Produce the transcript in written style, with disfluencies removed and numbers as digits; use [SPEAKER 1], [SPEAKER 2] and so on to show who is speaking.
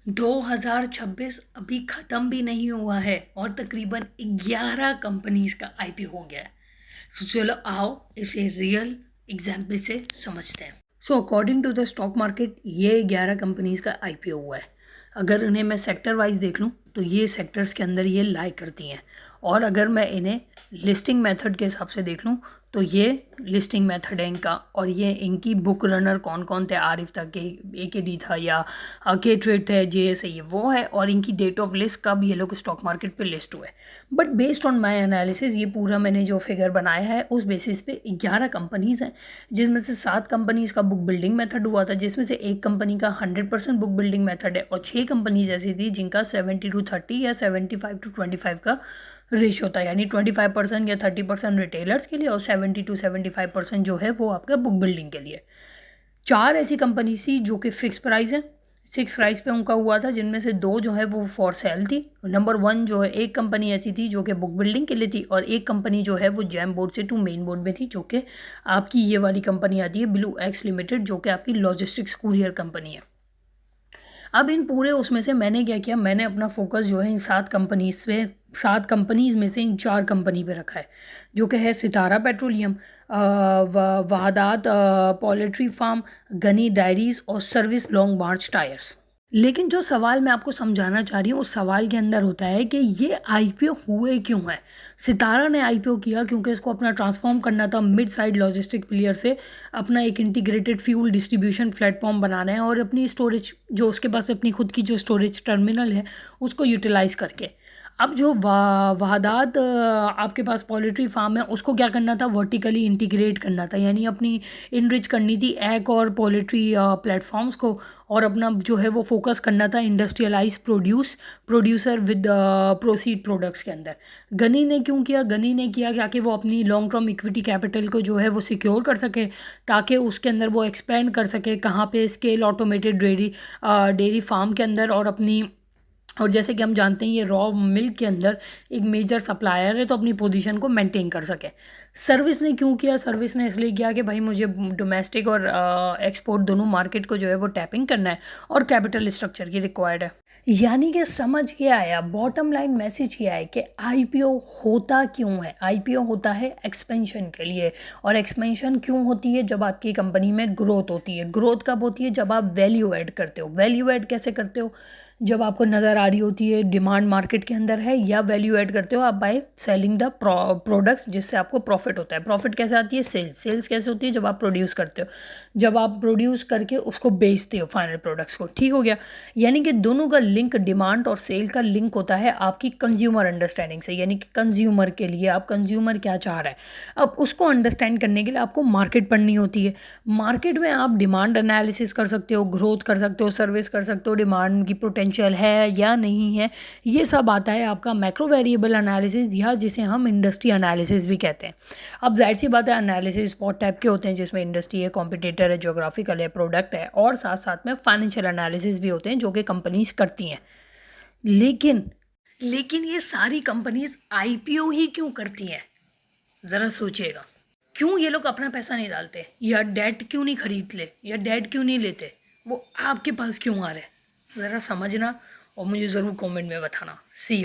[SPEAKER 1] 2026 अभी ख़त्म भी नहीं हुआ है और तकरीबन 11 कंपनीज का आईपीओ हो गया है। तो चलो आओ इसे रियल एग्जाम्पल से समझते हैं। So according to the stock market ये 11 कंपनीज का आईपीओ हुआ है। अगर इन्हें मैं सेक्टर वाइज देख लूँ तो ये सेक्टर्स के अंदर ये लाई करती हैं, और अगर मैं इन्हें लिस्टिंग मेथड के हिसाब से देख लूँ तो ये लिस्टिंग मेथड है इनका, और ये इनकी बुक रनर कौन कौन थे, आरिफ था, के डी था, या के ट्रेड थे, जे एस ये वो है, और इनकी डेट ऑफ लिस्ट कब ये लोग स्टॉक मार्केट पे लिस्ट हुए। But based on my analysis ये पूरा मैंने जो फिगर बनाया है उस बेसिस पे 11 कंपनीज हैं, जिसमें से 7 कंपनीज का बुक बिल्डिंग मेथड हुआ था, जिसमें से एक कंपनी का 100% बुक बिल्डिंग मेथड है, और 6 कंपनीज ऐसी थी जिनका 70-30 या 75-25 का रेशियो था, यानी 25% या 30% रिटेलर्स के लिए और 70-75% जो है वो आपका बुक बिल्डिंग के लिए। 4 ऐसी कंपनी थी जो कि फिक्स प्राइस है, 6 प्राइस पे उनका हुआ था, जिनमें से 2 जो है वो फॉर सेल थी। नंबर 1 जो है एक कंपनी ऐसी थी जो कि बुक बिल्डिंग के लिए थी, और एक कंपनी जो है वो जैम बोर्ड से टू मेन बोर्ड में थी, जो कि आपकी ये वाली कंपनी आती है ब्लू एक्स लिमिटेड, जो कि आपकी लॉजिस्टिक्स कुरियर कंपनी है। अब इन पूरे उसमें से मैंने क्या किया, मैंने अपना फोकस जो है इन 7 कंपनीज में से इन 4 कंपनी पे रखा है, जो कि है Sitara petroleum, Wahdat poultry farm, Ghani dairies और सर्विस लॉन्ग मार्च टायर्स। लेकिन जो सवाल मैं आपको समझाना चाह रही हूँ उस सवाल के अंदर होता है कि ये आईपीओ हुए क्यों है। सितारा ने आईपीओ किया क्योंकि इसको अपना ट्रांसफॉर्म करना था मिड साइड लॉजिस्टिक प्लेयर से, अपना एक इंटीग्रेटेड फ्यूल डिस्ट्रीब्यूशन प्लेटफॉर्म बनाना है, और अपनी स्टोरेज जो उसके पास अपनी खुद की जो स्टोरेज टर्मिनल है उसको यूटिलाइज़ करके। अब जो वहादात आपके पास पोल्ट्री फार्म है उसको क्या करना था, वर्टिकली इंटीग्रेट करना था, यानी अपनी इनरिच करनी थी एग और पोल्ट्री प्लेटफॉर्म्स को, और अपना जो है वो फोकस करना था industrialise producer with proceed products के अंदर। गनी ने क्यों किया, गनी ने किया ताकि वो अपनी लॉन्ग टर्म इक्विटी कैपिटल को जो है वो सिक्योर कर सके, ताकि उसके अंदर वो एक्सपेंड कर सके कहाँ पे, स्केल ऑटोमेटेड डेयरी फार्म के अंदर, और जैसे कि हम जानते हैं ये रॉ मिल्क के अंदर एक मेजर सप्लायर है, तो अपनी पोजीशन को मेंटेन कर सके। सर्विस ने क्यों किया, सर्विस ने इसलिए किया कि भाई मुझे डोमेस्टिक और एक्सपोर्ट दोनों मार्केट को जो है वो टैपिंग करना है, और कैपिटल स्ट्रक्चर की रिक्वायर्ड है। यानी कि समझ के आया, बॉटम लाइन मैसेज किया है कि आईपीओ होता क्यों है। आईपीओ होता है एक्सपेंशन के लिए, और एक्सपेंशन क्यों होती है, जब आपकी कंपनी में ग्रोथ होती है। ग्रोथ कब होती है, जब आप वैल्यू ऐड करते हो। वैल्यू ऐड कैसे करते हो, जब आपको नज़र आ रही होती है डिमांड मार्केट के अंदर है, या वैल्यू ऐड करते हो आप बाय सेलिंग द प्रोडक्ट्स, जिससे आपको प्रॉफिट होता है। प्रॉफिट कैसे आती है, सेल्स कैसे होती है, जब आप प्रोड्यूस करते हो, जब आप प्रोड्यूस करके उसको बेचते हो फाइनल प्रोडक्ट्स को। ठीक हो गया, यानी कि दोनों का लिंक, डिमांड और सेल का लिंक होता है आपकी कंज्यूमर अंडरस्टैंडिंग से, यानी कि कंज्यूमर के लिए आप कंज्यूमर क्या चाह रहा है, अब उसको अंडरस्टैंड करने के लिए आपको मार्केट पढ़नी होती है। मार्केट में आप डिमांड एनालिसिस कर सकते हो, ग्रोथ कर सकते हो, सर्विस कर सकते हो, डिमांड की पोटेंशियल है या नहीं है, ये सब आता है आपका मैक्रो वेरिएबल एनालिसिस, या जिसे हम इंडस्ट्री एनालिसिस भी कहते हैं। अब जाहिर सी बात है एनालिसिस बहुत टाइप के होते हैं, जिसमें इंडस्ट्री है, कॉम्पिटिटर है, ज्योग्राफिकल है, प्रोडक्ट है, और साथ साथ में फाइनेंशियल एनालिसिस भी होते हैं जो कि कंपनीज करती हैं। लेकिन ये सारी कंपनीज आईपीओ ही क्यों करती हैं, ज़रा सोचिएगा। क्यों ये लोग अपना पैसा नहीं डालते, या डेट क्यों नहीं खरीद ले, या डेट क्यों नहीं लेते, वो आपके पास क्यों आ रहे, ज़रा समझना और मुझे ज़रूर कमेंट में बताना। सी यू।